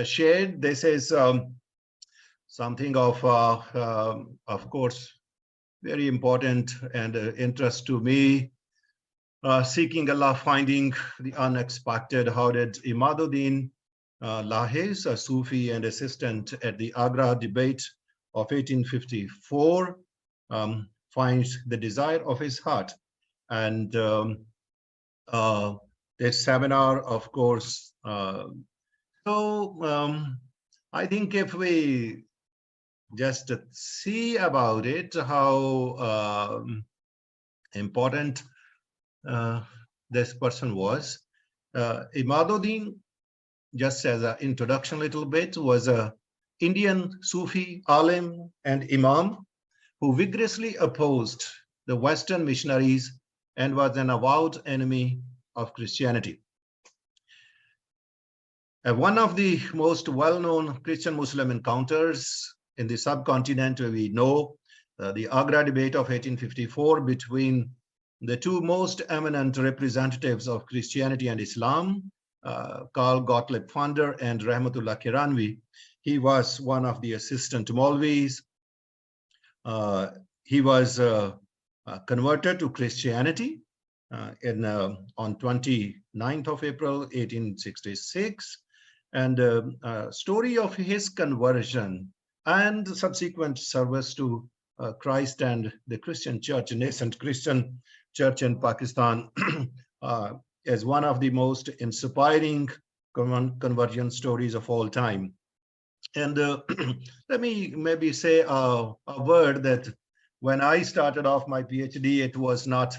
shared. This is something of course, very important and interest to me. Seeking Allah, finding the unexpected. How did Imaduddin Lahiz, a Sufi and assistant at the Agra debate of 1854, finds the desire of his heart? And this seminar, of course. I think if we just see about it, how important this person was. Imaduddin, just as an introduction a little bit, was a Indian Sufi alim and imam who vigorously opposed the Western missionaries and was an avowed enemy of Christianity. One of the most well-known Christian-Muslim encounters in the subcontinent, we know the Agra debate of 1854 between the two most eminent representatives of Christianity and Islam, Karl Gottlieb Pfander and Rahmatullah Kiranvi. He was one of the assistant Maulvis. He was converted to Christianity on 29th of April, 1866. And a story of his conversion and subsequent service to Christ and the Christian church, nascent Christian church in Pakistan, as one of the most inspiring conversion stories of all time. And let me maybe say a word that when I started off my PhD, it was not,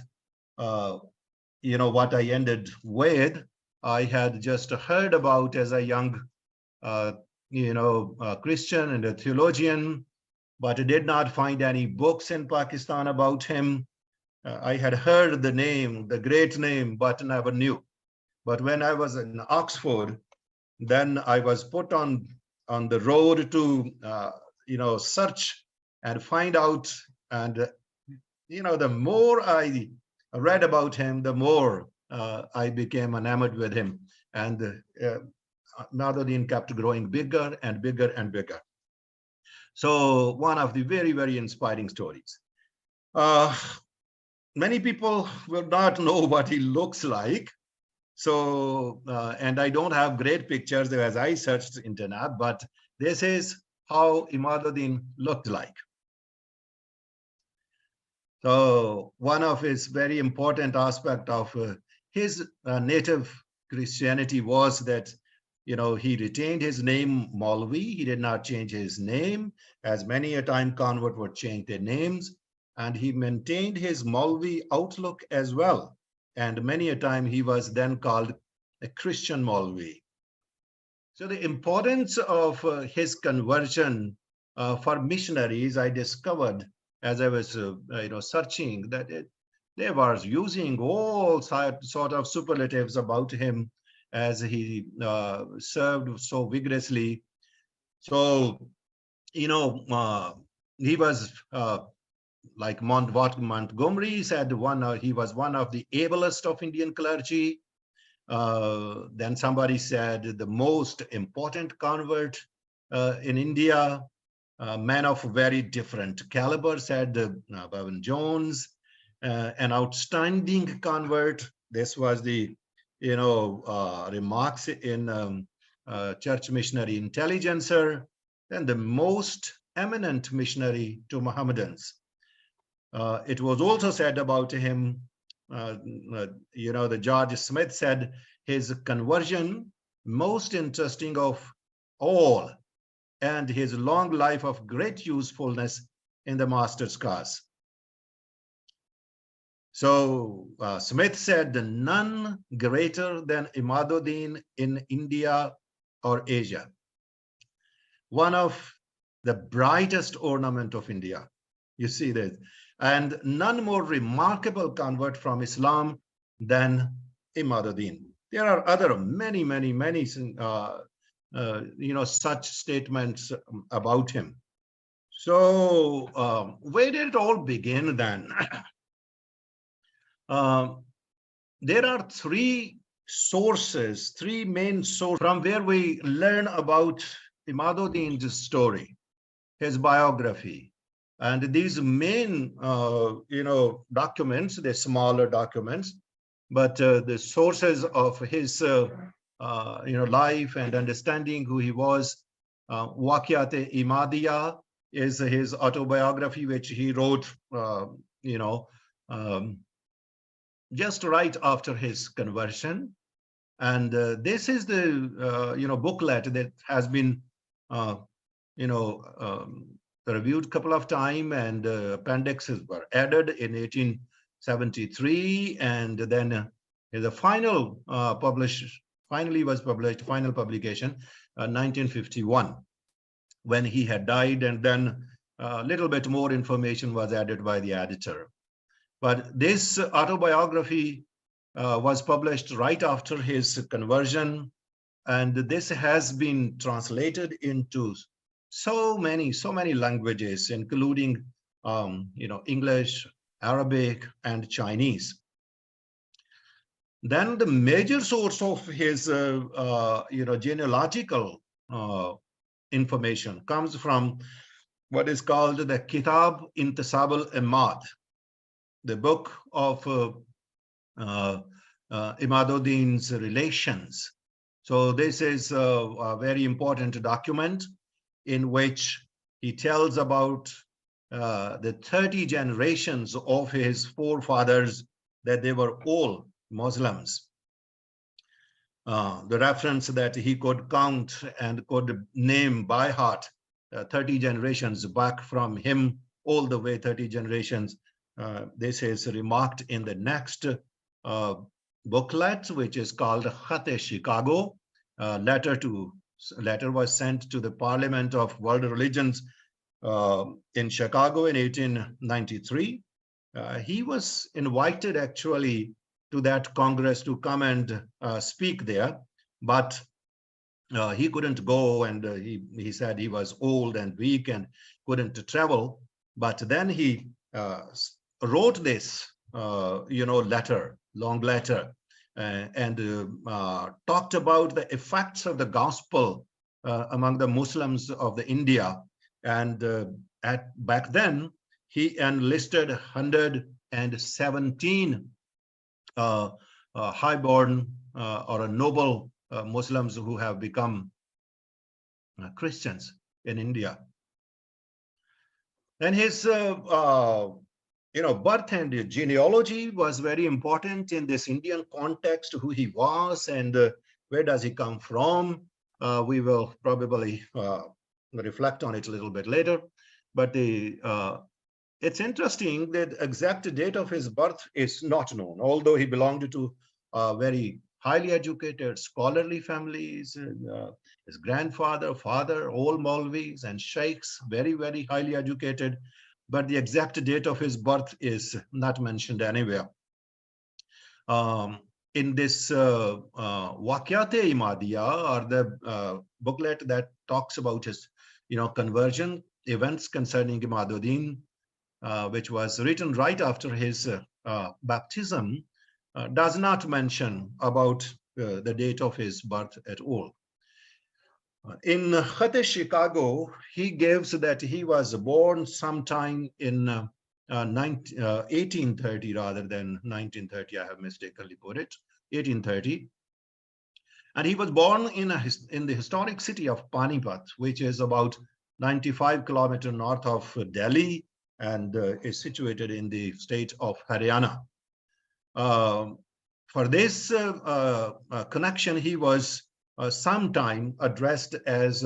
what I ended with. I had just heard about as a young, Christian and a theologian, but I did not find any books in Pakistan about him. I had heard the name, the great name, but never knew. But when I was in Oxford, then I was put on the road to, search and find out. And, the more I read about him, the more I became enamored with him. And Imaduddin kept growing bigger and bigger and bigger. So one of the very, very inspiring stories. Many people will not know what he looks like. So, and I don't have great pictures as I searched internet, but this is how Imaduddin looked like. So one of his very important aspect of his native Christianity was that, he retained his name Maulvi. He did not change his name, as many a time convert would change their names. And he maintained his Maulvi outlook as well. And many a time he was then called a Christian Maulvi. So the importance of his conversion for missionaries, I discovered as I was searching that they were using all sort of superlatives about him as he served so vigorously. So, he was like Montgomery said, he was one of the ablest of Indian clergy. Then somebody said the most important convert in India, man of very different caliber, said Bowen Jones, an outstanding convert. This was the remarks in Church Missionary Intelligencer, and the most eminent missionary to Mohammedans. It was also said about him, the George Smith said his conversion most interesting of all, and his long life of great usefulness in the master's cause. So Smith said, none greater than Imaduddin in India or Asia. One of the brightest ornament of India. You see this. And none more remarkable convert from Islam than Imaduddin. There are other many such statements about him. So where did it all begin then? There are three sources, three main sources from where we learn about Imaduddin's story, his biography. And these main, documents, they're smaller documents, but the sources of his, life and understanding who he was. Wakyat-e-Imadiya is his autobiography, which he wrote, um, just right after his conversion. And this is the, booklet that has been, reviewed a couple of times, and appendixes were added in 1873, and then the final final publication, 1951, when he had died, and then a little bit more information was added by the editor. But this autobiography was published right after his conversion, and this has been translated into so many languages, including English, Arabic, and Chinese. Then the major source of his genealogical information comes from what is called the Kitab Intisab al-Imad, the book of Imaduddin's relations. So this is a very important document in which he tells about the 30 generations of his forefathers, that they were all Muslims. The reference that he could count and could name by heart 30 generations back from him, all the way 30 generations. This is remarked in the next booklet, which is called Khat-e-Chicago. Letter was sent to the Parliament of World Religions in Chicago in 1893. He was invited actually to that Congress to come and speak there, but he couldn't go, and he said he was old and weak and couldn't travel. But then he wrote this, letter, long letter, and talked about the effects of the gospel among the Muslims of the India. And back then, he enlisted 117 highborn or noble Muslims who have become Christians in India. And his birth and genealogy was very important in this Indian context, who he was and where does he come from. We will probably reflect on it a little bit later, but it's interesting that exact date of his birth is not known, although he belonged to very highly educated scholarly families. His grandfather, father, all Maulvis and sheikhs, very, very highly educated, but the exact date of his birth is not mentioned anywhere. In this Wakyat-e-Imadiya, or the booklet that talks about his conversion, events concerning Imaduddin, which was written right after his baptism, does not mention about the date of his birth at all. In Khat-e-Chicago, he gives that he was born sometime in 1830 rather than 1930. I have mistakenly put it, 1830. And he was born in the historic city of Panipat, which is about 95 kilometers north of Delhi, and is situated in the state of Haryana. For this connection, he was sometime addressed as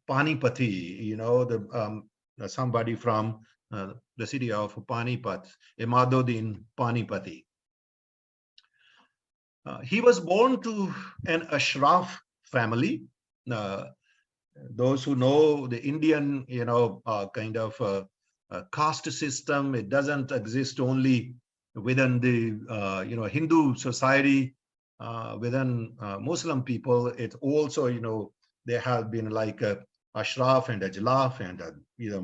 Panipati, somebody from the city of Panipat, Imaduddin Panipati. He was born to an Ashraf family. Those who know the Indian, kind of caste system, it doesn't exist only within the, Hindu society. Within Muslim people, it also, there have been like Ashraf and Ajlaf and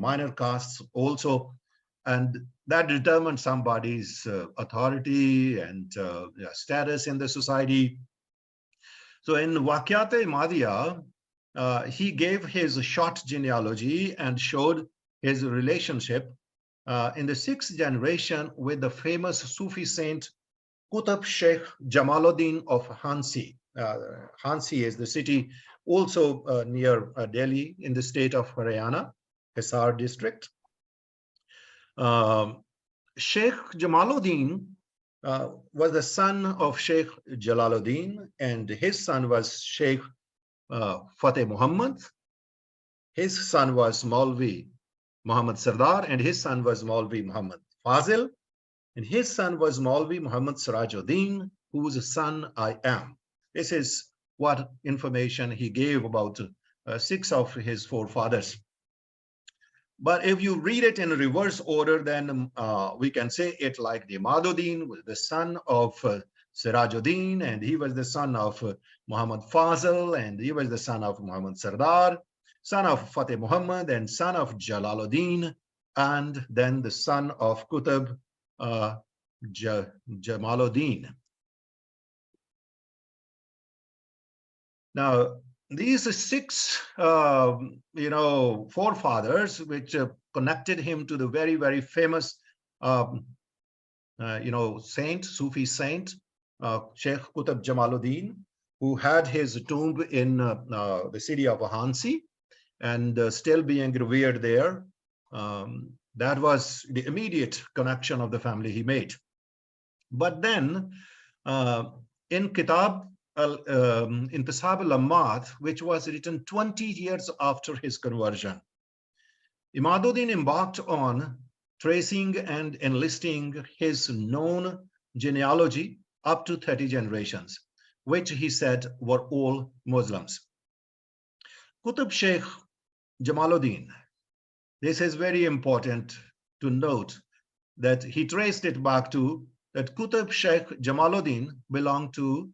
minor castes also. And that determined somebody's authority and status in the society. So in Vakyat-e-Imadiya, he gave his short genealogy and showed his relationship in the sixth generation with the famous Sufi saint Qutb Sheikh Jamaluddin of Hansi. Hansi is the city also near Delhi in the state of Haryana, Hisar district. Sheikh Jamaluddin was the son of Sheikh Jalaluddin, and his son was Sheikh Fateh Muhammad. His son was Maulvi Muhammad Sardar, and his son was Maulvi Muhammad Fazil, and his son was Maulvi Muhammad Sirajuddin, whose son I am. This is what information he gave about 6 of his forefathers. But if you read it in reverse order, then we can say it like the Imaduddin was the son of Sirajuddin, and he was the son of Muhammad Fazil, and he was the son of Muhammad Sardar, son of Fateh Muhammad, and son of Jalaluddin, and then the son of Qutb Jamaluddin. Now, these 6, forefathers, which connected him to the very, very famous, saint, Sufi saint, Sheikh Qutb Jamaluddin, who had his tomb in the city of Hansi and still being revered there. That was the immediate connection of the family he made. But then in Kitab Intisab al-Ammat, which was written 20 years after his conversion, Imaduddin embarked on tracing and enlisting his known genealogy up to 30 generations, which he said were all Muslims. Qutb Sheikh Jamaluddin, this is very important to note that he traced it back to that Qutb Sheikh Jamaluddin belonged to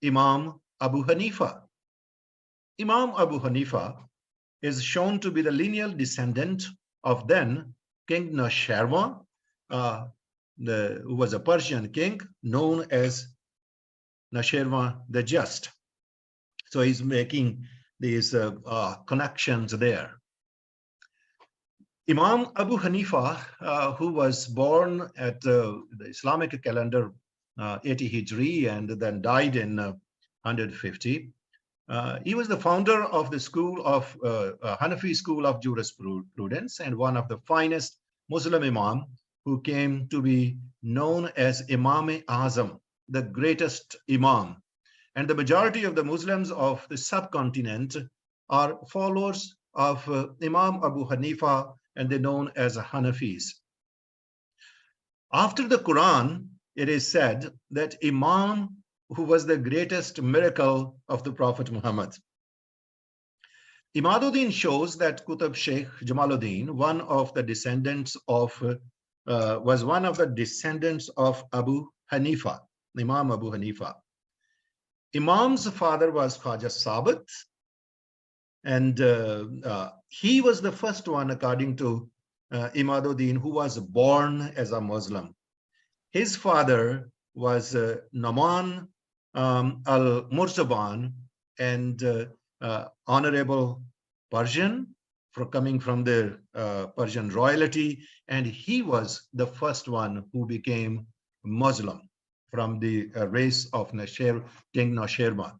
Imam Abu Hanifa. Imam Abu Hanifa is shown to be the lineal descendant of then King Nashirwan, who was a Persian king known as Nashirwan the Just. So he's making these connections there. Imam Abu Hanifa, who was born at the Islamic calendar 80 Hijri and then died in 150, he was the founder of the school of Hanafi school of jurisprudence and one of the finest Muslim imam who came to be known as Imam-e-Azam, the greatest imam. And the majority of the Muslims of the subcontinent are followers of Imam Abu Hanifa, and they're known as Hanafis. After the Quran, it is said that Imam, who was the greatest miracle of the Prophet Muhammad. Imaduddin shows that Qutb Sheikh Jamaluddin, was one of the descendants of Abu Hanifa, Imam Abu Hanifa. Imam's father was Khaja Sabit, and he was the first one, according to Imaduddin, who was born as a Muslim. His father was Naman al-Murzaban, and honorable Persian, coming from the Persian royalty, and he was the first one who became Muslim from the race of King Nashirwan.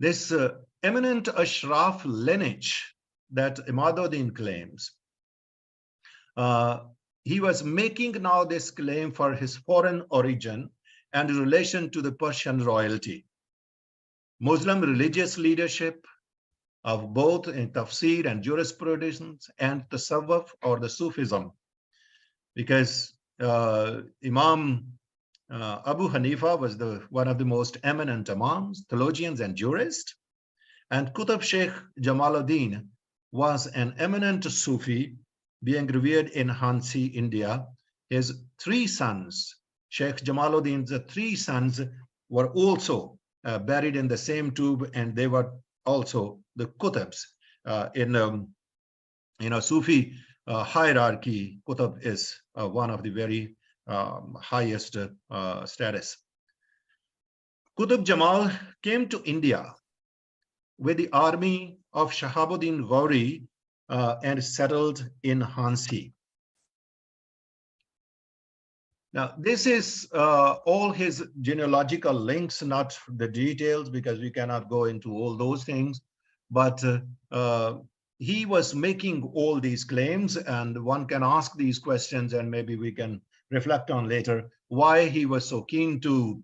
This eminent Ashraf lineage that Imaduddin claims, he was making now this claim for his foreign origin and relation to the Persian royalty. Muslim religious leadership of both in tafsir and jurisprudence and tasawwuf or the Sufism, because Imam Abu Hanifa was one of the most eminent imams, theologians, and jurists, and Qutb Sheikh Jamaluddin was an eminent Sufi being revered in Hansi, India. His 3 sons, Sheikh Jamaluddin's 3 sons, were also buried in the same tomb, and they were also the Qutbs in Sufi hierarchy, Qutb is one of the very highest status. Qutb Jamal came to India with the army of Shahabuddin Ghori and settled in Hansi. Now, this is all his genealogical links, not the details, because we cannot go into all those things. But he was making all these claims, and one can ask these questions, and maybe we can reflect on later why he was so keen to,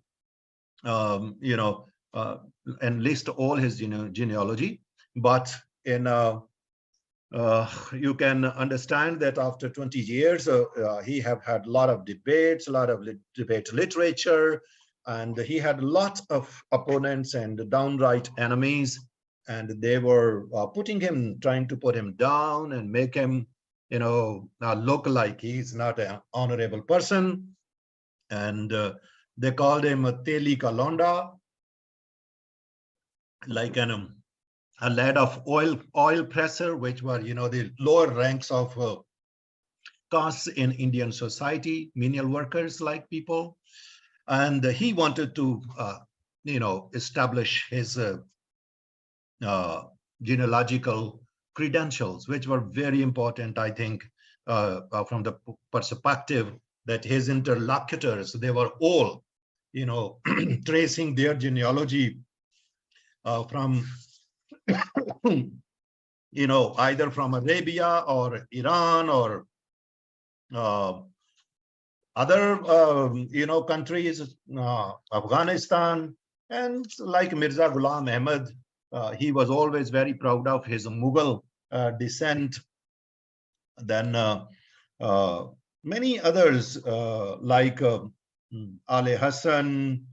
enlist all his genealogy. But in you can understand that after 20 years, he have had a lot of debates, a lot of debate literature, and he had a lot of opponents and downright enemies, and they were trying to put him down and make him, look like he's not an honorable person. And they called him a Teli Kalonda, like a lad of oil presser, which were, the lower ranks of castes in Indian society, menial workers like people. And he wanted to, establish his genealogical credentials, which were very important, I think, from the perspective that his interlocutors, they were all, tracing their genealogy from either from Arabia or Iran or other, countries, Afghanistan, and like Mirza Ghulam Ahmad, he was always very proud of his Mughal descent. Then many others like Ali Hassan,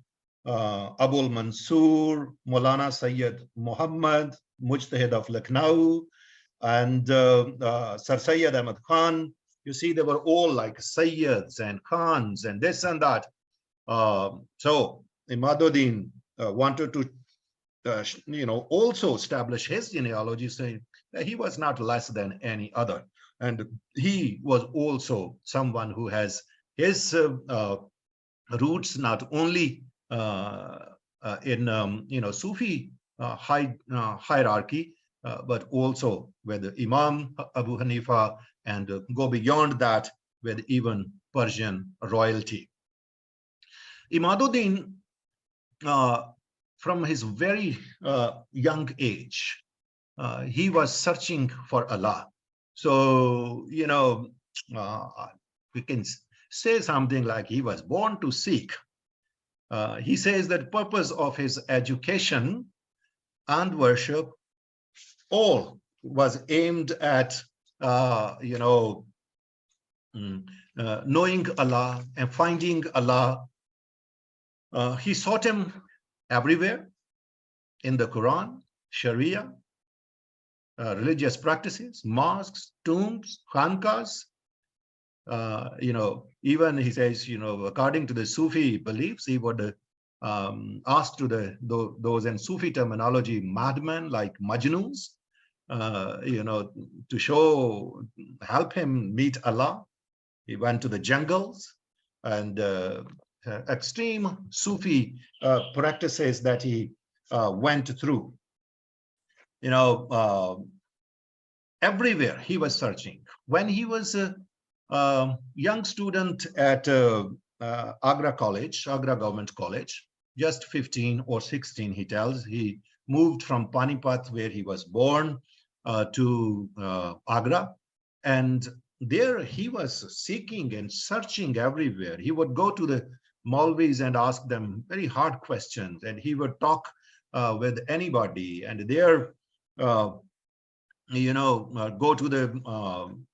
Abul Mansur, Maulana Sayyid Muhammad, Mujtahid of Lucknow, and Sir Sayyid Ahmad Khan. You see, they were all like Sayyids and Khans and this and that. So Imaduddin wanted to, also establish his genealogy, saying that he was not less than any other. And he was also someone who has his roots not only in Sufi hierarchy, but also with Imam Abu Hanifa, and go beyond that with even Persian royalty. Imaduddin, from his very young age, he was searching for Allah. So, we can say something like he was born to seek. He says that purpose of his education and worship all was aimed at, knowing Allah and finding Allah. He sought him everywhere in the Quran, Sharia, religious practices, mosques, tombs, khankas. Even he says, according to the Sufi beliefs, he would ask to those in Sufi terminology, madmen like Majnuns, to help him meet Allah. He went to the jungles, and extreme Sufi practices that he went through. Everywhere he was searching. When he was a young student at Agra College, Agra Government College, just 15 or 16, he tells, he moved from Panipat, where he was born, to Agra. And there he was seeking and searching everywhere. He would go to the Maulvis and ask them very hard questions, and he would talk with anybody. And there, go to the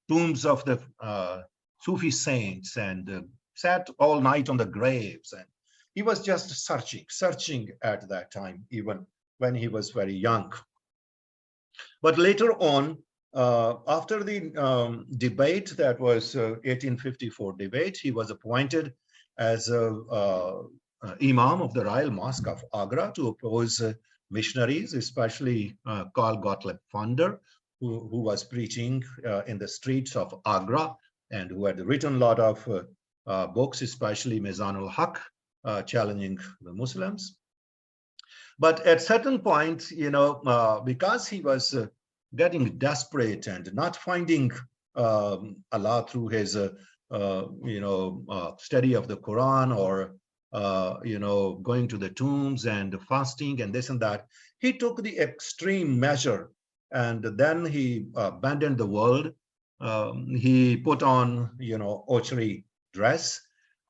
tombs of the Sufi saints, and sat all night on the graves. And he was just searching at that time, even when he was very young. But later on, after the debate, that was 1854 debate, he was appointed as Imam of the Royal Mosque of Agra to oppose missionaries, especially Karl Gottlieb Fonder, who was preaching in the streets of Agra, and who had written a lot of books, especially Mizanul Haq, challenging the Muslims. But at certain point, because he was getting desperate and not finding Allah through his, study of the Quran, or going to the tombs and fasting and this and that, he took the extreme measure, and then he abandoned the world. He put on, archery dress,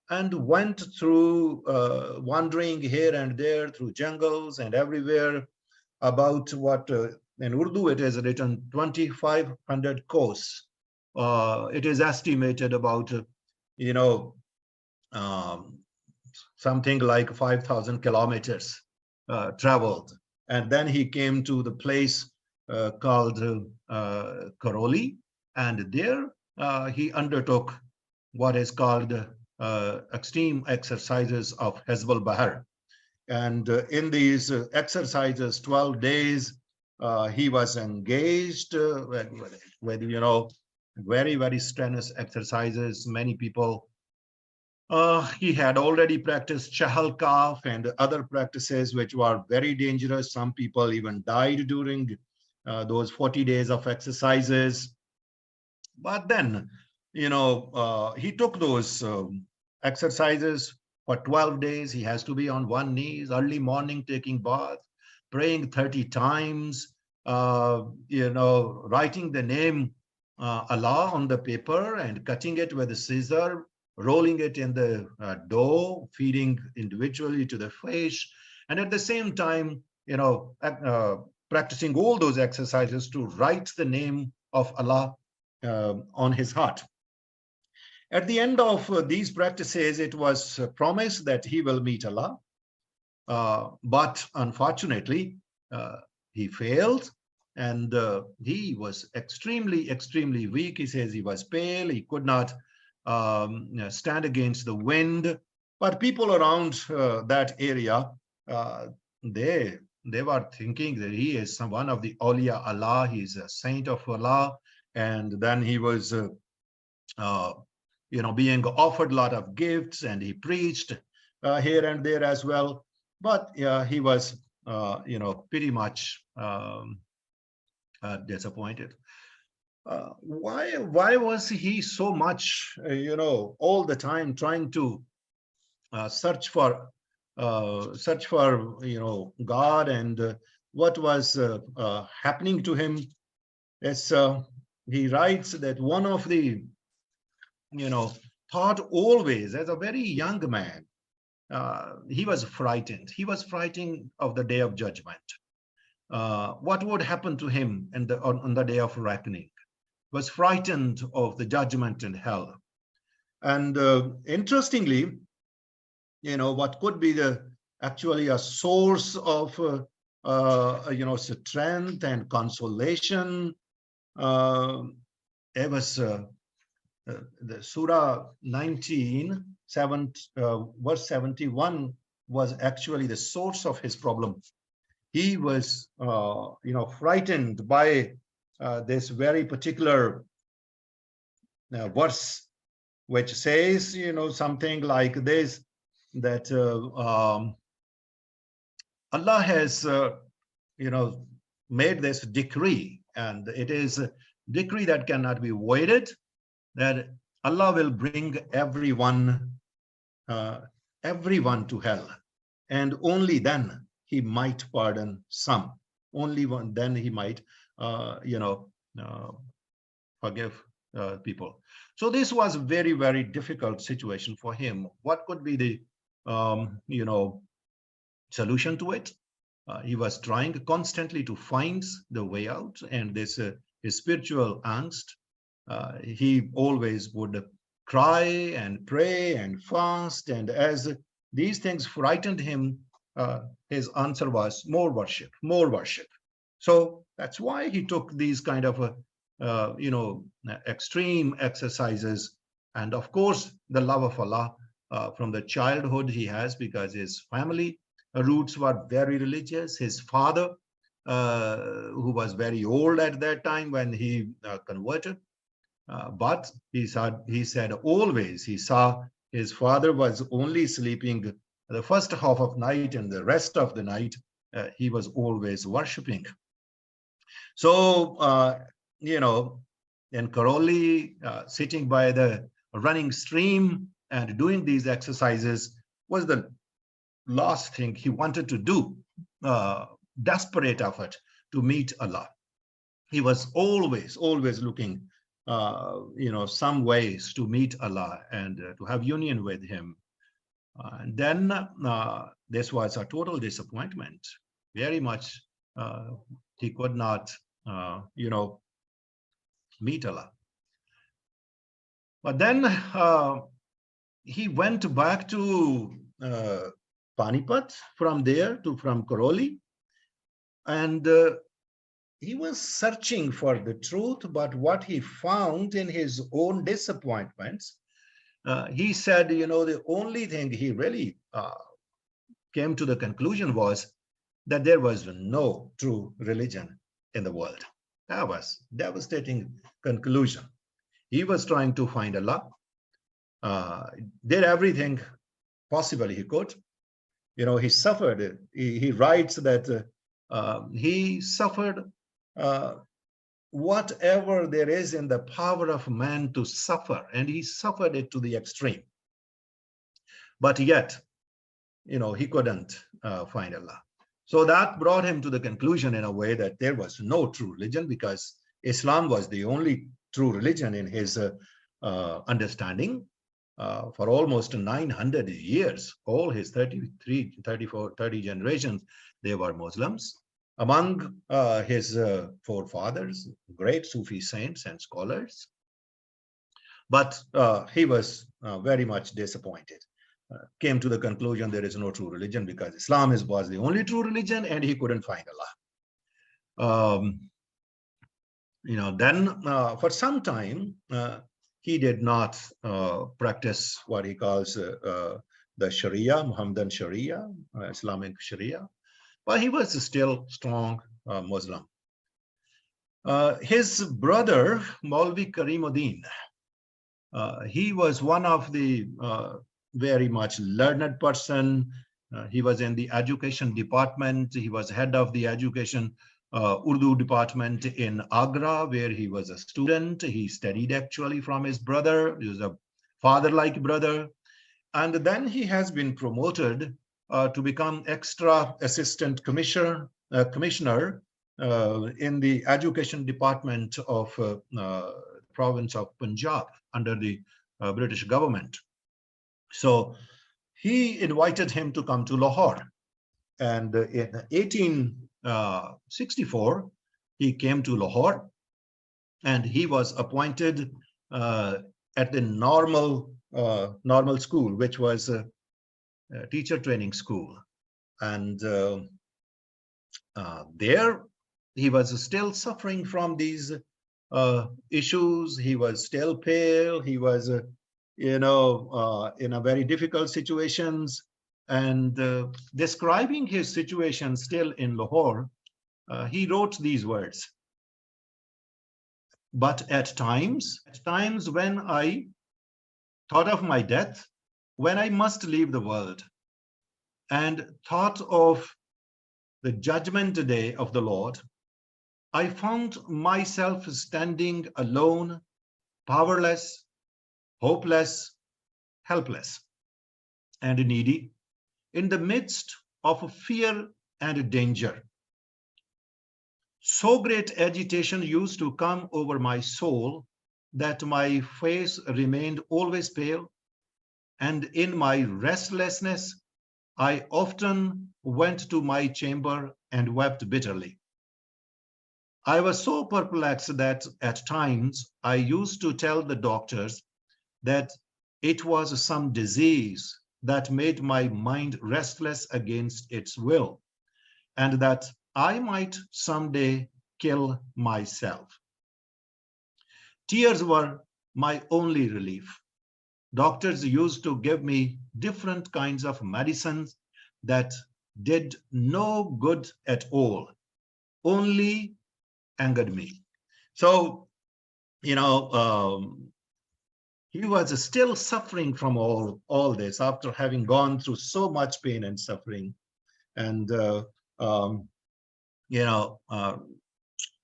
and went through, wandering here and there through jungles and everywhere, about what in Urdu it is written 2,500 course. It is estimated about, um, something like 5,000 kilometers traveled. And then he came to the place called Karoli, and there he undertook what is called extreme exercises of Hezbollah Bahar. And in these exercises, 12 days, he was engaged with very, very strenuous exercises. Many people, he had already practiced Chahal Kaf and other practices which were very dangerous. Some people even died during those 40 days of exercises. But then, he took those exercises for 12 days. He has to be on one knee, early morning, taking bath, praying 30 times, writing the name Allah on the paper and cutting it with a scissor, rolling it in the dough, feeding individually to the fish, and at the same time, practicing all those exercises to write the name of Allah on his heart. At the end of these practices, it was promised that he will meet Allah. But unfortunately, he failed, and he was extremely, extremely weak. He says he was pale. He could not stand against the wind. But people around that area, they were thinking that he is one of the awliya Allah. He's a saint of Allah. And then he was being offered a lot of gifts, and he preached here and there as well. But he was, pretty much disappointed. Why was he so much, all the time trying to search for, God, and what was happening to him? As he writes that one of the, thought always as a very young man, he was frightened. He was frightened of the day of judgment. What would happen to him on the day of reckoning? Was frightened of the judgment in hell. And interestingly, what could be actually a source of strength and consolation, it was the Surah 19, verse 71 was actually the source of his problem. He was, frightened by this very particular verse, which says, something like this, that Allah has, made this decree, and it is a decree that cannot be voided, that Allah will bring everyone to hell, and only then he might pardon some. Only then he might, forgive people. So this was a very, very difficult situation for him. What could be the, solution to it? He was trying constantly to find the way out, and this his spiritual angst. He always would cry and pray and fast, and as these things frightened him, his answer was more worship, more worship. So that's why he took these kind of extreme exercises. And of course, the love of Allah from the childhood he has, because his family roots were very religious. His father who was very old at that time when he converted. But he said always he saw his father was only sleeping the first half of night, and the rest of the night he was always worshiping. So, in Karoli, sitting by the running stream and doing these exercises was the last thing he wanted to do, desperate effort to meet Allah. He was always looking, some ways to meet Allah and to have union with Him. And then this was a total disappointment. Very much, he could not, meet Allah. But then he went back to Panipat from Karoli, and he was searching for the truth. But what he found in his own disappointments, he said, the only thing he really came to the conclusion was that there was no true religion in the world. That was a devastating conclusion. He was trying to find Allah, did everything possible he could. He suffered. He writes that he suffered whatever there is in the power of man to suffer, and he suffered it to the extreme. But yet, he couldn't find Allah. So that brought him to the conclusion in a way that there was no true religion, because Islam was the only true religion in his understanding. For almost 900 years, all his 30 generations, they were Muslims. Among his forefathers, great Sufi saints and scholars. But he was very much disappointed. Came to the conclusion there is no true religion because Islam was the only true religion, and he couldn't find Allah. Then for some time, he did not practice what he calls the Sharia, Muhammadan Sharia, Islamic Sharia, but he was still strong Muslim. His brother, Maulvi Karimuddin, he was one of the very much learned person. He was in the education department. He was head of the education Urdu department in Agra, where he was a student. He studied actually from his brother. He was a father-like brother. And then he has been promoted to become extra assistant commissioner in the education department of province of Punjab under the British government. So he invited him to come to Lahore. And in 1864, he came to Lahore, and he was appointed at the normal school, which was a teacher training school. And there he was still suffering from these issues. He was still pale. He was, in a very difficult situations. And describing his situation still in Lahore, he wrote these words. But at times when I thought of my death, when I must leave the world, and thought of the judgment day of the Lord, I found myself standing alone, powerless, hopeless, helpless, and needy, in the midst of fear and danger. So great agitation used to come over my soul that my face remained always pale, and in my restlessness, I often went to my chamber and wept bitterly. I was so perplexed that at times I used to tell the doctors that it was some disease that made my mind restless against its will, and that I might someday kill myself. Tears were my only relief. Doctors used to give me different kinds of medicines that did no good at all. only angered me. So, you know, he was still suffering from all this after having gone through so much pain and suffering, and um, you know,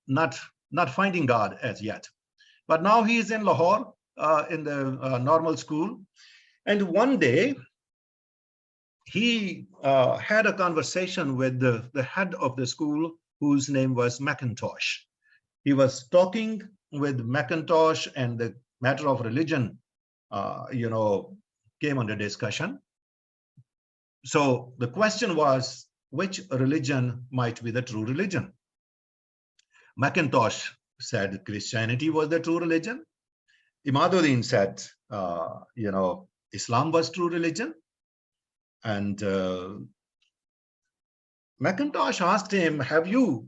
not not finding God as yet. But now he is in Lahore in the normal school, and one day he had a conversation with the head of the school, whose name was Mackintosh. He was talking with Mackintosh, and the matter of religion, you know, came under discussion. So the question was, which religion might be the true religion? Mackintosh said Christianity was the true religion. Imaduddin said, you know, Islam was true religion. And Mackintosh asked him, have you,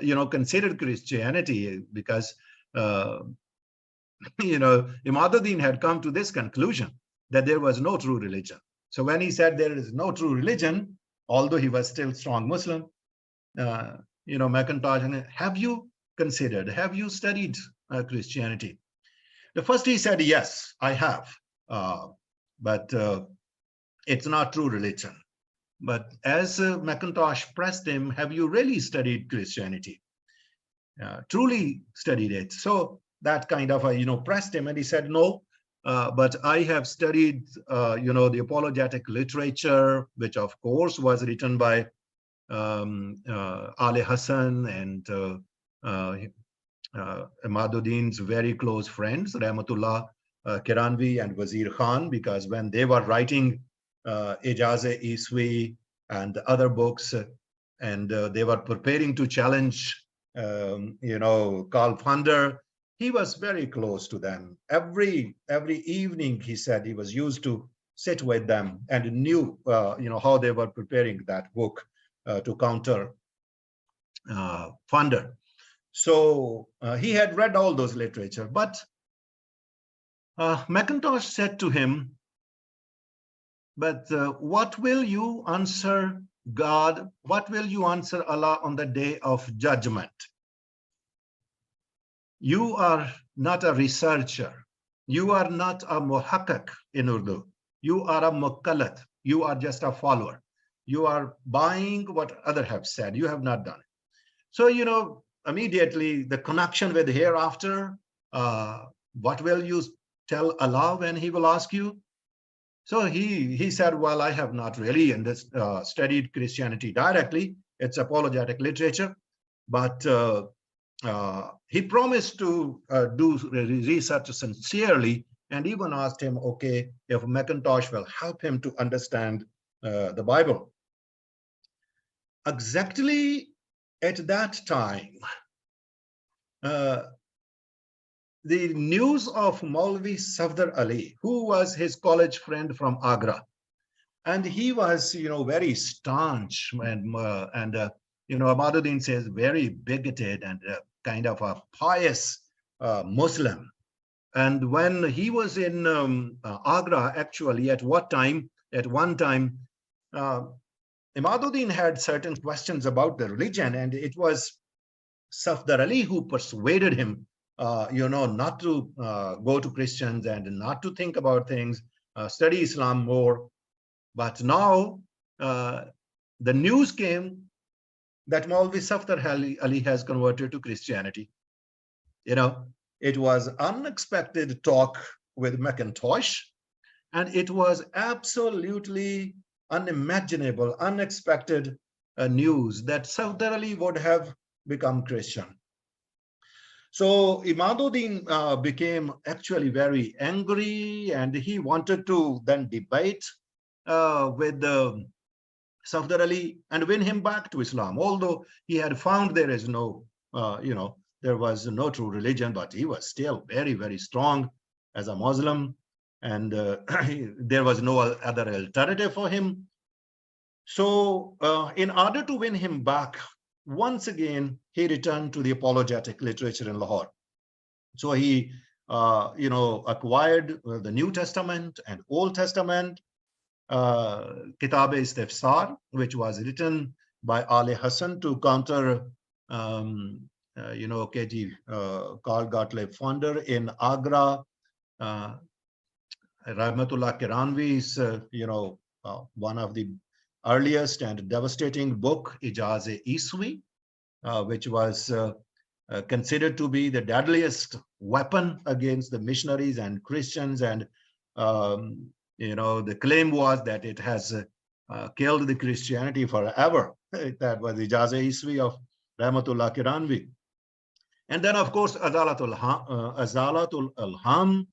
you know, considered Christianity? Because, you know, Imaduddin had come to this conclusion that there was no true religion. So when he said there is no true religion, although he was still strong Muslim, you know, Mackintosh, have you considered, have you studied Christianity? The first he said, yes, I have, but it's not true religion. But as Mackintosh pressed him, have you really studied Christianity? Truly studied it? So that kind of, you know, pressed him, and he said, no, but I have studied, you know, the apologetic literature, which of course was written by Ali Hassan and Imaduddin's very close friends, Rahmatullah Kiranvi and Wazir Khan, because when they were writing Ijaz-e-Iswi and other books, and they were preparing to challenge, you know, Karl Funder, he was very close to them. Every evening, he said, he was used to sit with them and knew, you know, how they were preparing that book to counter Funder. So he had read all those literature, but Mackintosh said to him, but what will you answer God? What will you answer Allah on the day of judgment? You are not a researcher. You are not a muhakkak in Urdu. You are a muqallad. You are just a follower. You are buying what others have said. You have not done it. So, you know, immediately the connection with hereafter, what will you tell Allah when he will ask you? So he said, well, I have not really studied Christianity directly. It's apologetic literature, but he promised to do research sincerely, and even asked him, okay, if Mackintosh will help him to understand the Bible. Exactly at that time, the news of Maulvi Safdar Ali, who was his college friend from Agra, and he was, you know, very staunch and you know, Imaduddin says very bigoted and kind of a pious Muslim. And when he was in Agra, actually, at one time, Imaduddin had certain questions about the religion, and it was Safdar Ali who persuaded him, you know, not to go to Christians and not to think about things, study Islam more. But now the news came that Maulvi Safdar Ali has converted to Christianity. You know, it was unexpected talk with Mackintosh, and it was absolutely unimaginable, unexpected news that Safdar Ali would have become Christian. So Imaduddin became actually very angry, and he wanted to then debate with Safdar Ali and win him back to Islam, although he had found there is no, you know, there was no true religion, but he was still very, very strong as a Muslim, and there was no other alternative for him. So in order to win him back, once again, he returned to the apologetic literature in Lahore. So he, you know, acquired the New Testament and Old Testament, Kitab-e-Istifsar, which was written by Ali Hassan to counter KG Karl Gottlieb founder in Agra. Rahmatullah Kiranvi is, one of the earliest and devastating book, Ijaz-e-Iswi, which was considered to be the deadliest weapon against the missionaries and Christians. And, the claim was that it has killed the Christianity forever. That was the Ijaz-e-Iswi of Rahmatullah Kiranvi. And then, of course, Azalatul Alham,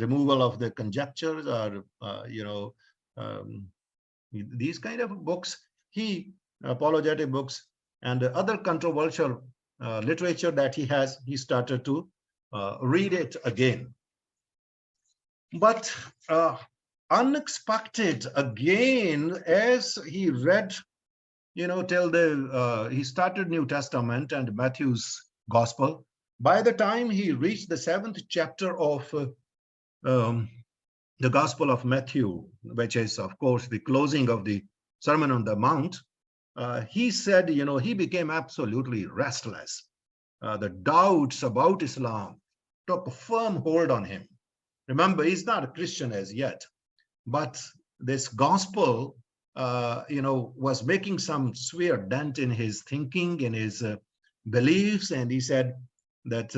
removal of the conjectures, or, these kind of books, apologetic books, and other controversial literature that he started to read it again. But unexpected again, as he read, till he started New Testament and Matthew's Gospel. By the time he reached the 7th chapter of the Gospel of Matthew, which is, of course, the closing of the Sermon on the Mount, he said, he became absolutely restless. The doubts about Islam took a firm hold on him. Remember, he's not a Christian as yet, but this gospel, was making some severe dent in his thinking, in his beliefs, and he said that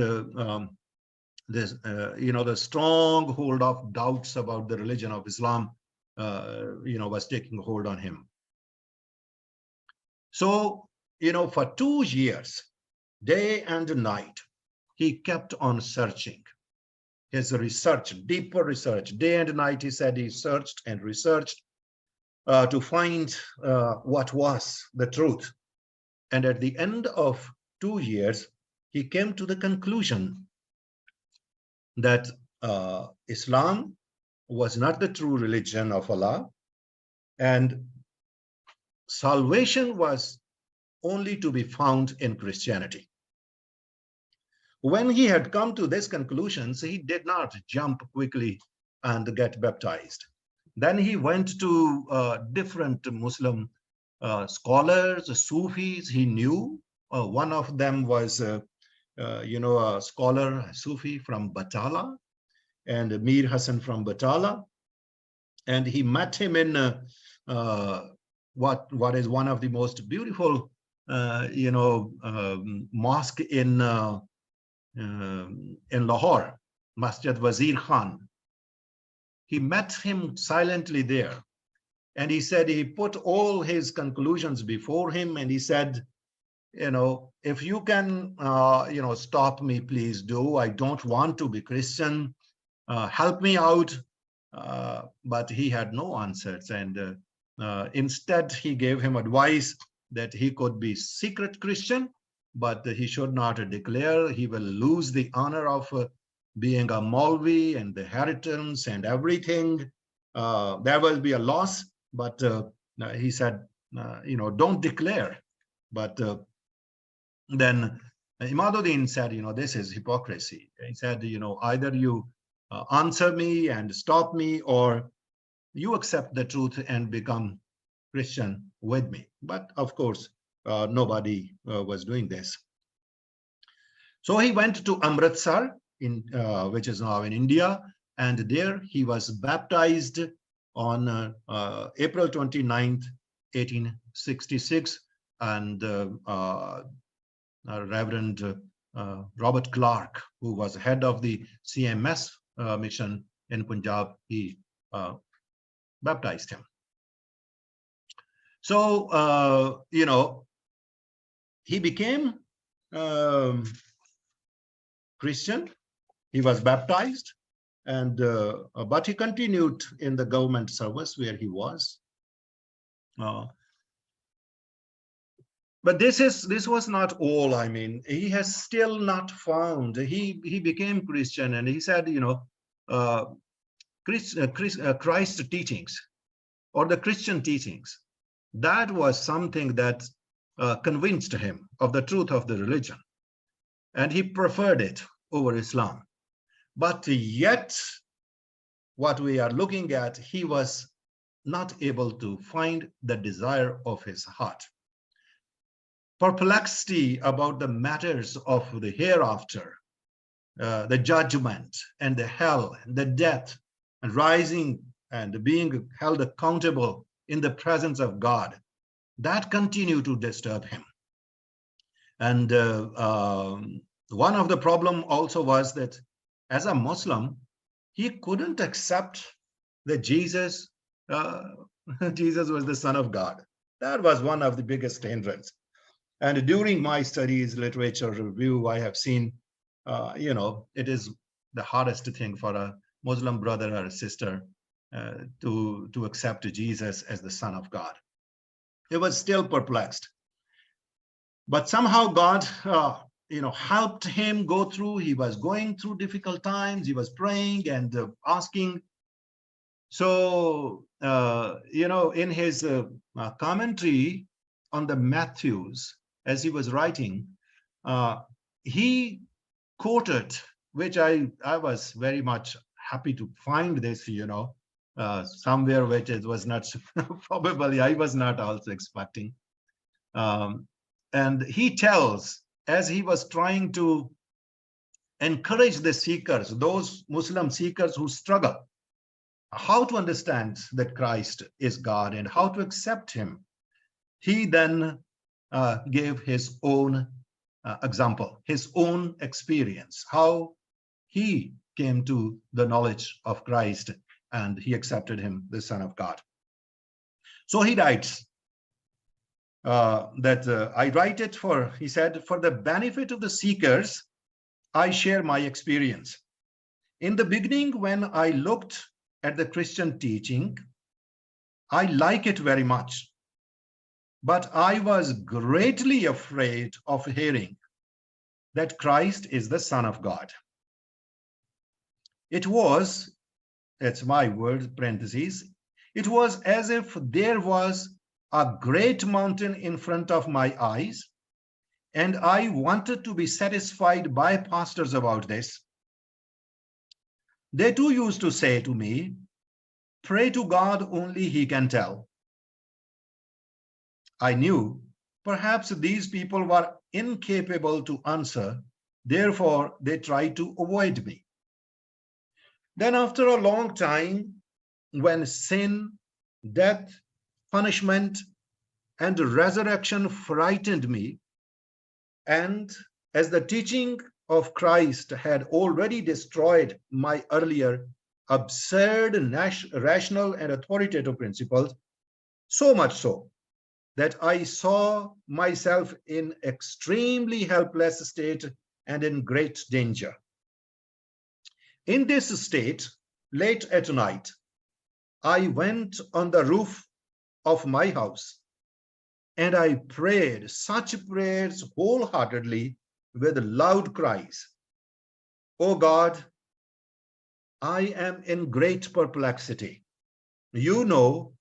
the strong hold of doubts about the religion of Islam, was taking hold on him. So, for 2 years, day and night, he kept on searching. His research, deeper research, day and night, he said he searched and researched to find what was the truth. And at the end of 2 years, he came to the conclusion that Islam was not the true religion of Allah, and salvation was only to be found in Christianity. When he had come to this conclusion, he did not jump quickly and get baptized. Then he went to different Muslim scholars, Sufis he knew. One of them was, a scholar, Sufi from Batala, and Mir Hassan from Batala. And he met him in what is one of the most beautiful, mosque in Lahore, Masjid Wazir Khan. He met him silently there, and he said he put all his conclusions before him, and he said, if you can, stop me, please do. I don't want to be Christian. Help me out. But he had no answers, and instead he gave him advice that he could be secret Christian, but he should not declare. He will lose the honor of being a Maulvi and the inheritance and everything. There will be a loss, but he said, don't declare. But then Imaduddin said, this is hypocrisy. He said, either you answer me and stop me, or you accept the truth and become Christian with me. But of course, nobody was doing this. So he went to Amritsar, which is now in India, and there he was baptized on April 29th, 1866, and Reverend Robert Clark, who was head of the CMS mission in Punjab, he baptized him. So, he became Christian. He was baptized, and but he continued in the government service where he was. But this was not all. I mean, he has still not found. He became Christian, and he said, Christ's teachings, or the Christian teachings, that was something that convinced him of the truth of the religion, and he preferred it over Islam. But yet, what we are looking at, he was not able to find the desire of his heart. perplexity about the matters of the hereafter, the judgment and the hell and the death and rising and being held accountable in the presence of God, that continued to disturb him. And one of the problem also was that as a Muslim, he couldn't accept that Jesus was the Son of God. That was one of the biggest hindrance. And during my studies, literature review, I have seen, it is the hardest thing for a Muslim brother or sister to accept Jesus as the Son of God. He was still perplexed. But somehow God, helped him go through. He was going through difficult times. He was praying and asking. So, in his commentary on the Matthews, as he was writing, he quoted, which I was very much happy to find this, somewhere which it was not probably I was not also expecting. And he tells, as he was trying to encourage the seekers, those Muslim seekers who struggle, how to understand that Christ is God and how to accept him, he then gave his own example, his own experience, how he came to the knowledge of Christ and he accepted him, the Son of God. So he writes that I write it for, he said, for the benefit of the seekers, I share my experience. In the beginning, when I looked at the Christian teaching, I like it very much, but I was greatly afraid of hearing that Christ is the Son of God. It was, that's my word, parentheses, it was as if there was a great mountain in front of my eyes, and I wanted to be satisfied by pastors about this. They too used to say to me, pray to God, only he can tell. I knew perhaps these people were incapable to answer, therefore they tried to avoid me. Then after a long time, when sin, death, punishment, and resurrection frightened me, and as the teaching of Christ had already destroyed my earlier absurd, rational, and authoritative principles, so much so that I saw myself in extremely helpless state and in great danger. In this state, late at night, I went on the roof of my house and I prayed such prayers wholeheartedly with loud cries. Oh God, I am in great perplexity. You know,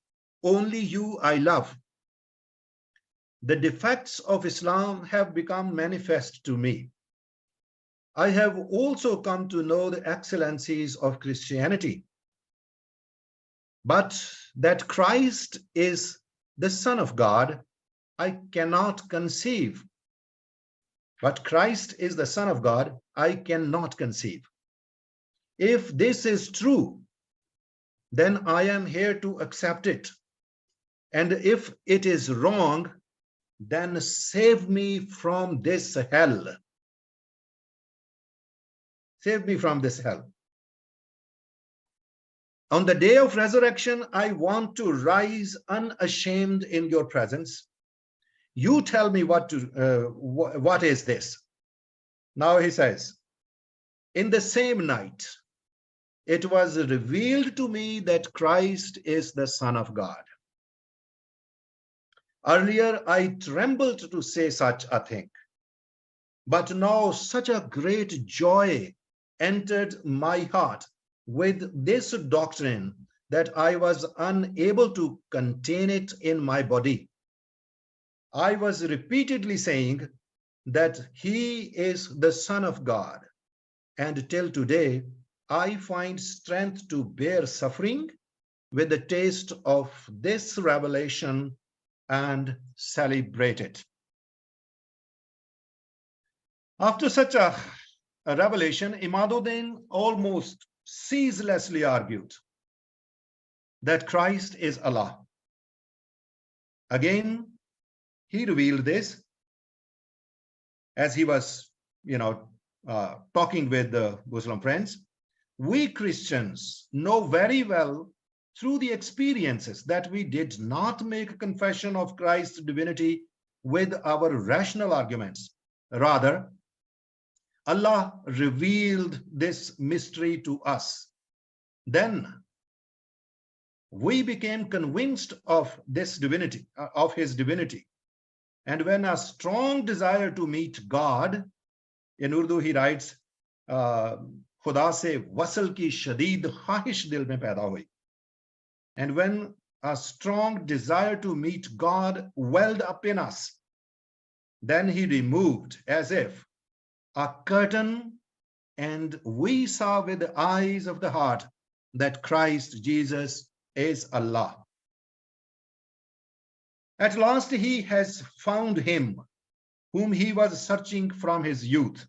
only you I love. The defects of Islam have become manifest to me. I have also come to know the excellencies of Christianity, but that Christ is the Son of God, I cannot conceive. But Christ is the Son of God, I cannot conceive. If this is true, then I am here to accept it. And if it is wrong, then save me from this hell. Save me from this hell. On the day of resurrection, I want to rise unashamed in your presence. You tell me what is this? Now he says, in the same night, it was revealed to me that Christ is the Son of God. Earlier, I trembled to say such a thing, but now such a great joy entered my heart with this doctrine that I was unable to contain it in my body. I was repeatedly saying that he is the Son of God, and till today, I find strength to bear suffering with the taste of this revelation and celebrate it. After such a revelation, Imaduddin almost ceaselessly argued that Christ is Allah. Again, he revealed this as he was, talking with the Muslim friends. We Christians know very well through the experiences that we did not make a confession of Christ's divinity with our rational arguments. Rather, Allah revealed this mystery to us. Then we became convinced of this divinity, of his divinity. And when a strong desire to meet God, in Urdu he writes, खुदा से वसल की शदीद ख्वाहिश दिल में पैदा हुई. And when a strong desire to meet God welled up in us, then he removed as if a curtain, and we saw with the eyes of the heart that Christ Jesus is Allah. At last he has found him whom he was searching from his youth.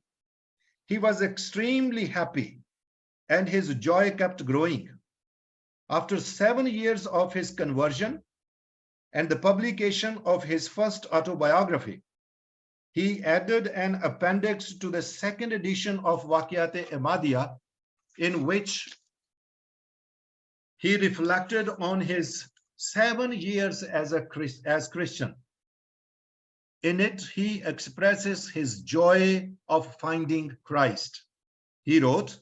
He was extremely happy, and his joy kept growing. After 7 years of his conversion and the publication of his first autobiography, he added an appendix to the second edition of Waqiyat-e-Ahmadiyya, in which he reflected on his 7 years as Christian. In it, he expresses his joy of finding Christ. He wrote,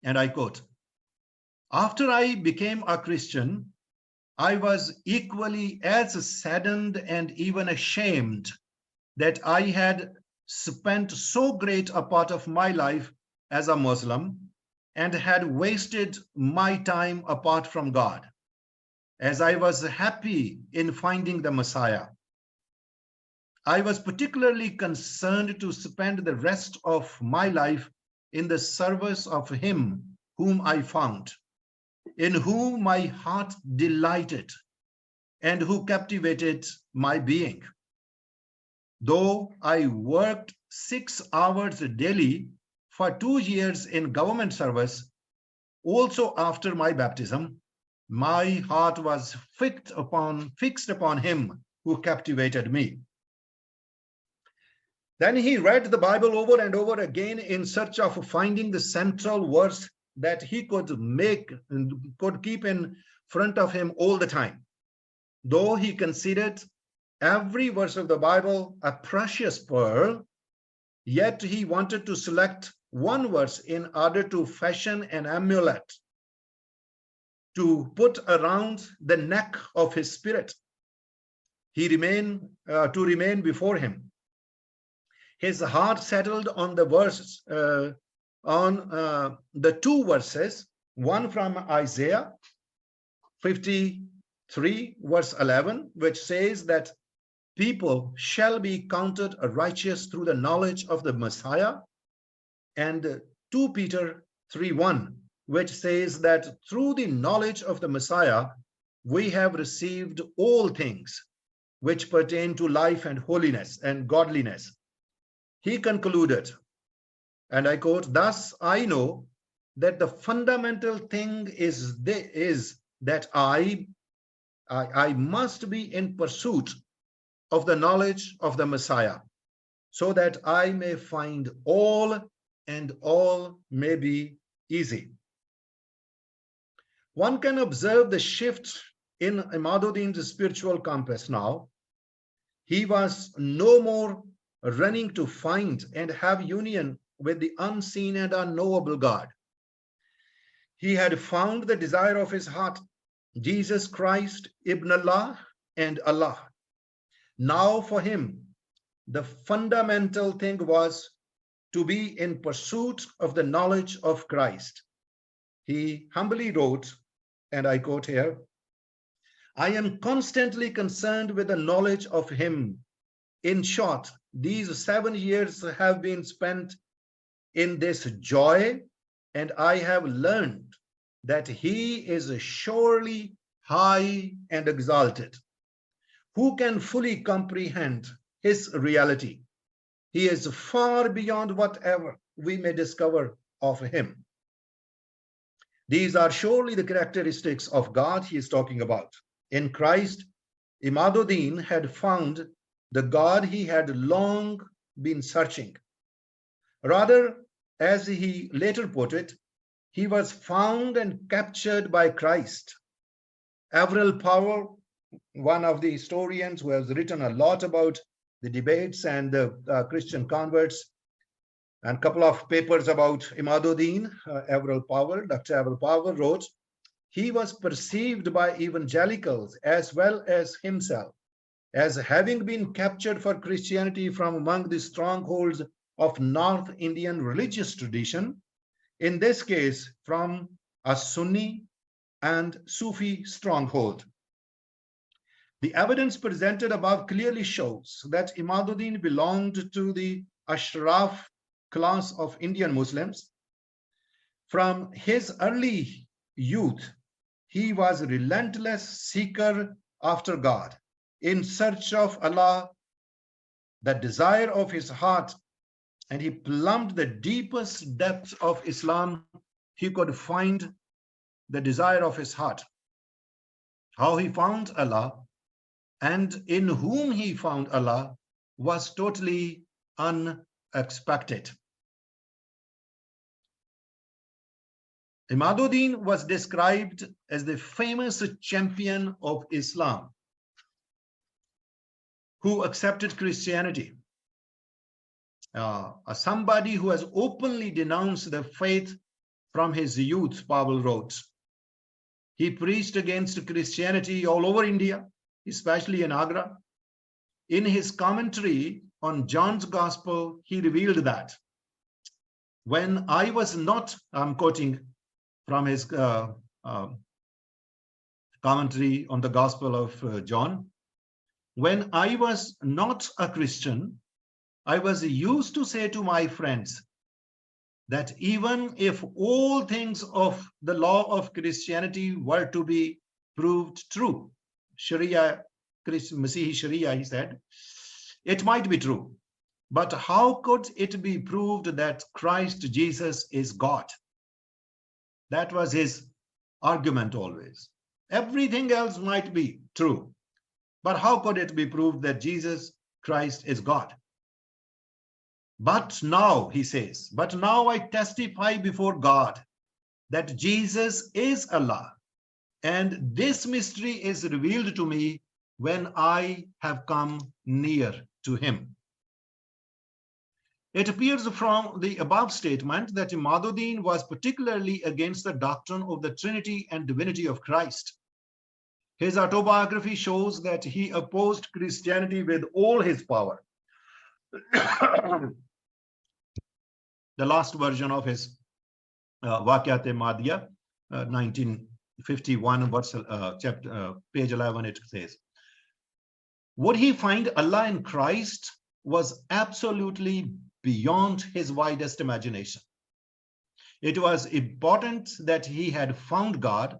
and I quote, "After I became a Christian, I was equally as saddened and even ashamed that I had spent so great a part of my life as a Muslim and had wasted my time apart from God, as I was happy in finding the Messiah. I was particularly concerned to spend the rest of my life in the service of him whom I found, in whom my heart delighted, and who captivated my being. Though I worked 6 hours daily for 2 years in government service, also after my baptism, my heart was fixed upon him who captivated me." Then he read the Bible over and over again in search of finding the central verse that he could keep in front of him all the time. Though he considered every verse of the Bible a precious pearl, yet he wanted to select one verse in order to fashion an amulet to put around the neck of his spirit. To remain before him. His heart settled on the verses, the 2 verses, one from Isaiah 53, verse 11, which says that people shall be counted righteous through the knowledge of the Messiah, and 2 Peter 3:1, which says that through the knowledge of the Messiah, we have received all things which pertain to life and holiness and godliness. He concluded, and I quote, "Thus I know that the fundamental thing is that I must be in pursuit of the knowledge of the Messiah, so that I may find all, and all may be easy." One can observe the shift in Imaduddin's spiritual compass now. He was no more running to find and have union with the unseen and unknowable God. He had found the desire of his heart, Jesus Christ, Ibn Allah and Allah. Now for him, the fundamental thing was to be in pursuit of the knowledge of Christ. He humbly wrote, and I quote here, "I am constantly concerned with the knowledge of him. In short, these 7 years have been spent in this joy, and I have learned that he is surely high and exalted. Who can fully comprehend his reality? He is far beyond whatever we may discover of him. These are surely the characteristics of God he is talking about. In Christ, Imaduddin had found the God he had long been searching. Rather, as he later put it, he was found and captured by Christ. Avril Powell, one of the historians who has written a lot about the debates and the Christian converts, and a couple of papers about Imaduddin, Dr. Avril Powell wrote, he was perceived by evangelicals as well as himself as having been captured for Christianity from among the strongholds of North Indian religious tradition, in this case from a Sunni and Sufi stronghold. The evidence presented above clearly shows that Imaduddin belonged to the Ashraf class of Indian Muslims. From his early youth, he was a relentless seeker after God, in search of Allah, the desire of his heart, and he plumbed the deepest depths of Islam. He could find the desire of his heart. How he found Allah and in whom he found Allah was totally unexpected. Imaduddin was described as the famous champion of Islam who accepted Christianity. Somebody who has openly denounced the faith from his youth, Powell wrote. He preached against Christianity all over India, especially in Agra. In his commentary on John's Gospel, he revealed that when I was not, I'm quoting from his commentary on the Gospel of John, when I was not a Christian, I was used to say to my friends that even if all things of the law of Christianity were to be proved true, Sharia, Masihi Sharia, he said, it might be true, but how could it be proved that Christ Jesus is God? That was his argument always. Everything else might be true, but how could it be proved that Jesus Christ is God? But now, he says, but now I testify before God that Jesus is Allah, and this mystery is revealed to me when I have come near to him. It appears from the above statement that Imaduddin was particularly against the doctrine of the Trinity and divinity of Christ. His autobiography shows that he opposed Christianity with all his power. The last version of his Waqiat-e-Madiyah, 1951, page 11, it says, would he find Allah in Christ was absolutely beyond his widest imagination. It was important that he had found God,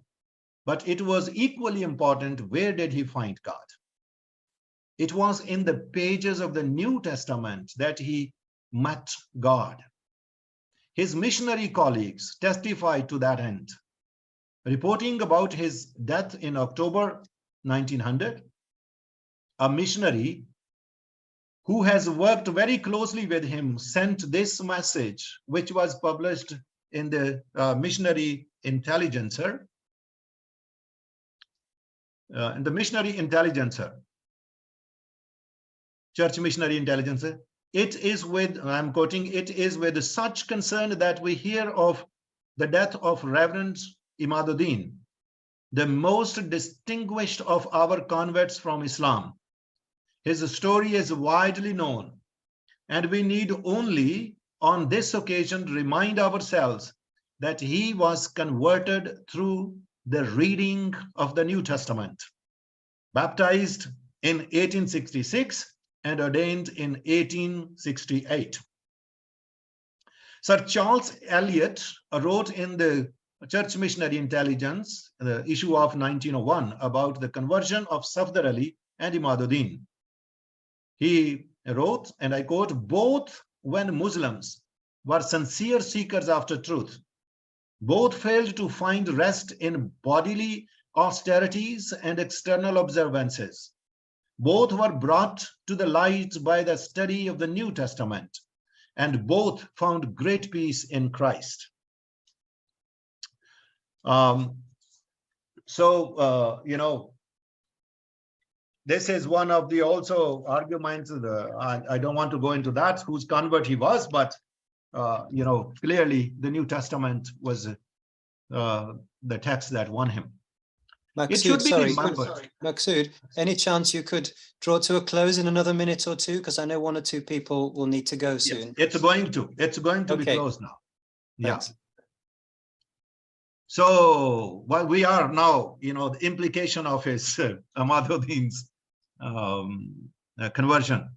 but it was equally important where did he find God. It was in the pages of the New Testament that he met God. His missionary colleagues testified to that end. Reporting about his death in October 1900, a missionary who has worked very closely with him sent this message, which was published in the Missionary Intelligencer. In the Missionary Intelligencer, Church Missionary Intelligencer, it is with, I'm quoting, it is with such concern that we hear of the death of Reverend Imaduddin, the most distinguished of our converts from Islam. His story is widely known, and we need only on this occasion remind ourselves that he was converted through the reading of the New Testament, baptized in 1866 and ordained in 1868. Sir Charles Eliot wrote in the Church Missionary Intelligence, the issue of 1901, about the conversion of Safdar Ali and Imaduddin. He wrote, and I quote, "Both when Muslims were sincere seekers after truth, both failed to find rest in bodily austerities and external observances. Both were brought to the light by the study of the New Testament, and both found great peace in Christ." This is one of the also arguments. I don't want to go into that, whose convert he was, but clearly the New Testament was the text that won him. Maqsood, it should be remembered. Maqsood, any chance you could draw to a close in another minute or two? Because I know one or two people will need to go soon. Yes, it's going to be closed now. Thanks. Yeah. So what we are now, the implication of his Ahmaduddin's conversion.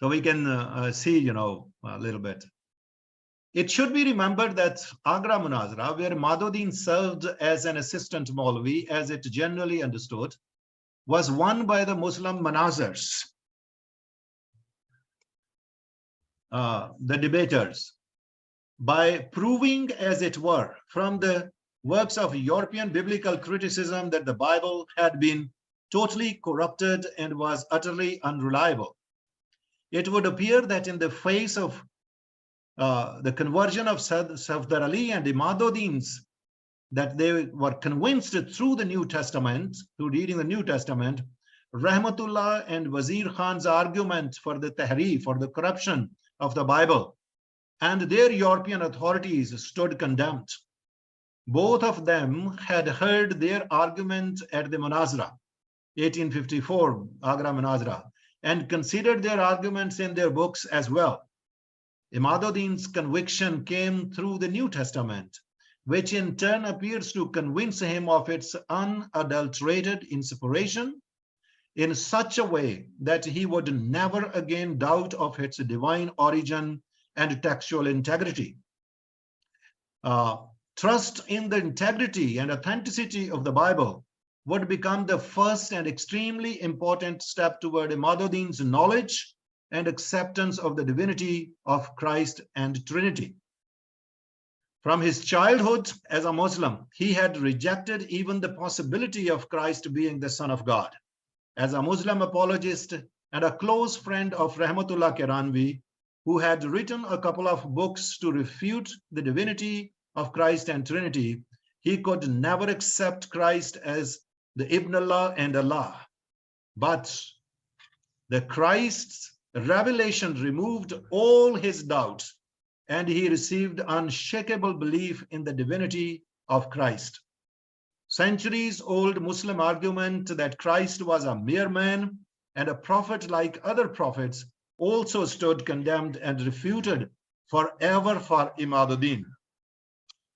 So we can see, a little bit. It should be remembered that Agra Munazara, where Ahmaduddin served as an assistant Maulvi, as it generally understood, was won by the Muslim Manazars, the debaters, by proving, as it were, from the works of European biblical criticism that the Bible had been totally corrupted and was utterly unreliable. It would appear that in the face of the conversion of Safdar Ali and Ahmaduddin's, that they were convinced through the New Testament, through reading the New Testament, Rahmatullah and Wazir Khan's argument for the tahrif, for the corruption of the Bible, and their European authorities stood condemned. Both of them had heard their argument at the Munazara, 1854 Agra Munazara, and considered their arguments in their books as well. Ahmaduddin's conviction came through the New Testament, which in turn appears to convince him of its unadulterated inspiration in such a way that he would never again doubt of its divine origin and textual integrity. Trust in the integrity and authenticity of the Bible would become the first and extremely important step toward Ahmaduddin's knowledge and acceptance of the divinity of Christ and Trinity. From his childhood as a Muslim, he had rejected even the possibility of Christ being the Son of God. As a Muslim apologist and a close friend of Rahmatullah Kiranvi, who had written a couple of books to refute the divinity of Christ and Trinity, he could never accept Christ as the Ibn Allah and Allah. But the Christ's revelation removed all his doubts, and he received unshakable belief in the divinity of Christ. Centuries-old Muslim argument that Christ was a mere man and a prophet like other prophets also stood condemned and refuted forever for Ahmaduddin.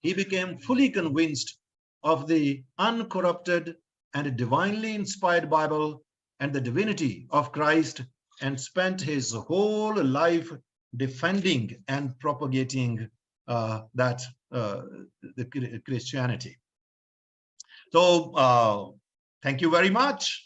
He became fully convinced of the uncorrupted and divinely inspired Bible and the divinity of Christ, and spent his whole life defending and propagating the Christianity. So thank you very much.